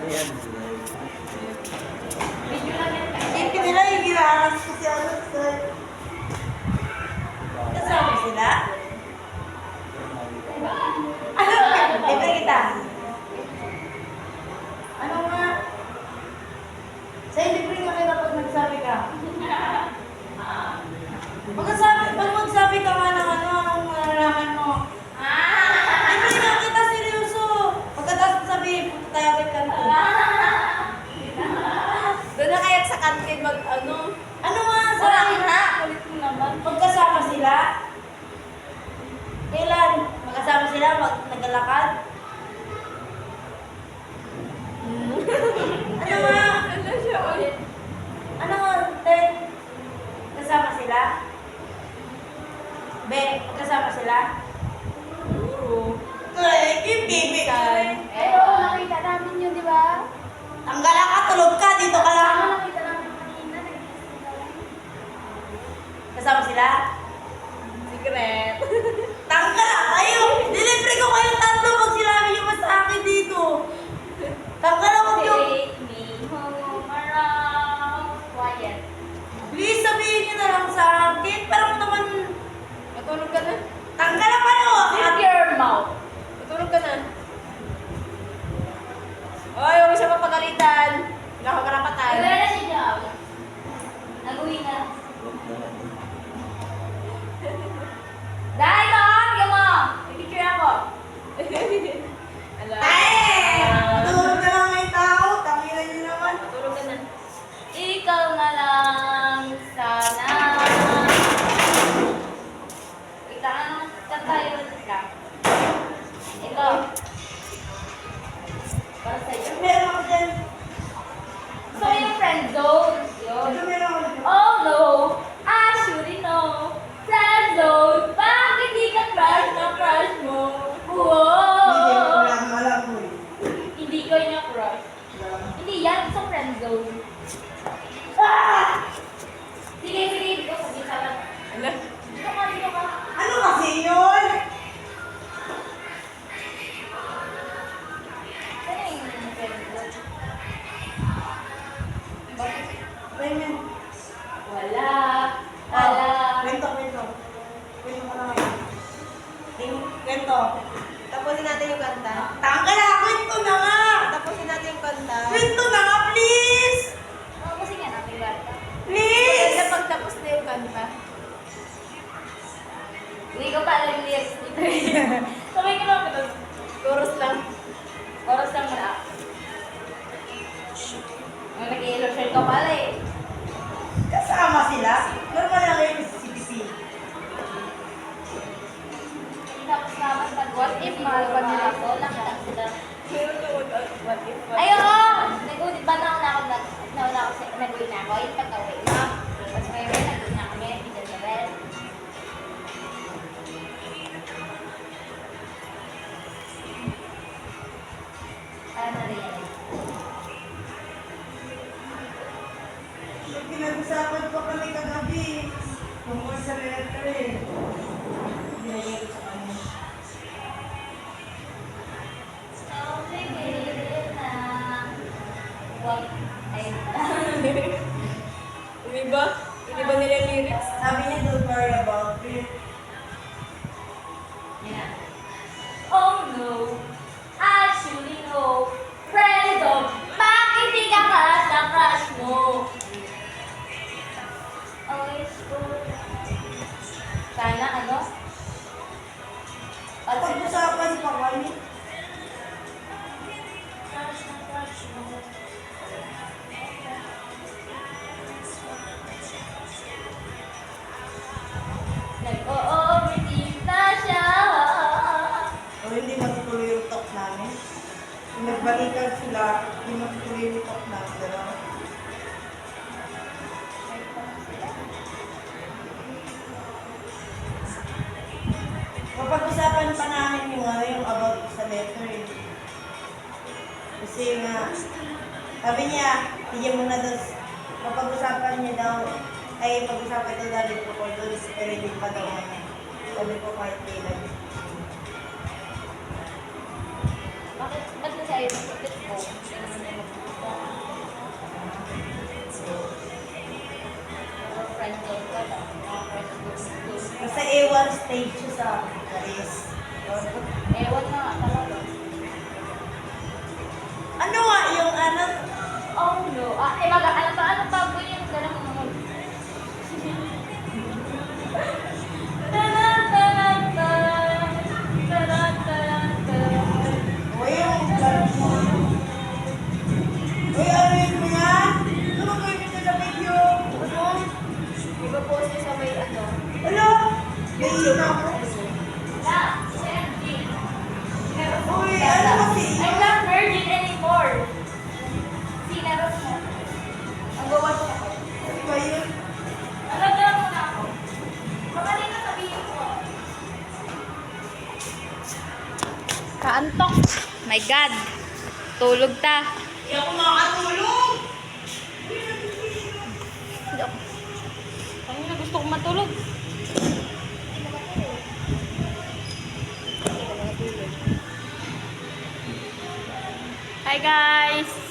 Video lang yan. Hindi nila yung ginaharap ko si Alex. Kasama sila? Ano? Libre kita. Ano nga? Sa'yo libre nga kita pag nagsabi ka. Pag magsabi ka nga ng ano, anong nalalaman mo? Libre nga kita, seryoso. Pagkatapos sabihin, punta tayo kay kanto. Doon na kaya sa kantin mag ano. Ano nga? Wala Sabi nga. Kulit mo naman. Magkasama sila? Kailan? Magkasama sila? Naglalakad? Ano nga? Ano siya ulit? Ano nga? Ted? Kasama sila? Be, magkasama sila? Oo. Correct, yung baby ka. Eh, oo, nakita namin yun, di ba? Tanggalan ka, tulog ka, dito ka lang. Nakita namin kanina. Kasama sila? Secret. Tanggalan kayo! Delivery ko kayong tatlo pag sinabi niyo pa sa akin dito. Tanggalan ko yung... Take me home around. Quiet. Please, sabihin niyo na lang sa akin. Parang naman... Matulog ka na. Tanggalan ka na! Zip your mouth. Matulog ka na. Oy, huwag mo siya papagalitan. Wala ka karapatan. Wala na siya dyan. Nag-uwi na. Dahil doon, bigyan mo. I-picture ako. Ala. Ay! Matulog na lang may tao. Tangilan niyo naman. Matulog ka na. Ikaw na lang sana. Ikaw ang tayo ka. Ikaw. Para sa'yo. Meron ako dyan. So yung friend zone. Yun. Ito meron ako dyan. Oh no, I shouldn't know. Friend zone. Bakit di ka crush na crush mo? Whoa! Alam mo eh. Hindi ko yung crush. Hindi yan sa friend zone. Ah! Sige, sige. Dito ka. Dito ka. Ala. Dito ka. Dito ka. Ano kasi yun? Ano yung friend zone? Bakit? Raymond. Wala. Wala. Kwento. Kwento ka na ngayon. Kwento. Tapusin natin yung kanta. Tanggal na! Kwento na nga! Tapusin natin yung kanta. Kwento na nga, please! Oo, kasi nga natin gata. Please! Kaya pagtapos na yung kanta. Hindi ko pa alam yung lyrics nito. Sabay ko lang ito. Chorus lang. Oras lang muna. Ang nag-i-illustrate ka pala eh. Kasama sila? Normal lang kayo sa CPC. Tapos naman pag what if mahal pa nila ako, nakita ko sila. Pero what if? Ay, oo! Nag-ulit ba nauna ako, nag-uwi na ako, yung pag-uwi na. Tapos ngayon, nag-uwi na kami, pizza sa bed. Para na-realize. Pinag-usapan pa kami kagabi. Tungkol sa letter eh. Binigay ko sa kanya. Okay, na. What? Ayun. Hindi ba? Hindi ba nila yung lyrics? Sabi niya, don't worry about it. Yeah. Oh no, actually no. Friend of, bakit di ka crush na crush mo? Always good. Sana ano? Pag Pag-usapan pa kami. crush na crush mo. Nag-overthink na siya. O hindi matutuloy yung talk namin. Kung nagbalikan sila, hindi matutuloy yung talk namin. Gano'n. Kapag-usapan pa namin yung yung about sa letter eh. Kasi nga, sabi niya, hindi mo na daw, kapag-usapan niya daw, ay pag-usapan daw dali po ko doon, pero hindi pa daw ano. Sabi ko kahit kailan. Bakit kasi ayaw mo? Let's go. one stage siya sa Paris. Ewan na nga talaga. Ano nga yung ano? Oh no. Ano pa po yung ganun mo? Uy, yung vlog mo. Uy, ano yun mo yan? Ano kayo dito sa video? Ano? Iba-post niya sa may ano. Ano? YouTube ako. Uy, ano kasi? I'm not virgin anymore. Sinaros mo. Ang gawa siya. Ano ba yun? Ano daw mo na ako? Magaling na sabihin ko. Kaantok. My God. Tulog ta. Hindi ako makakatulog. Ano na gusto kong matulog? Hi guys!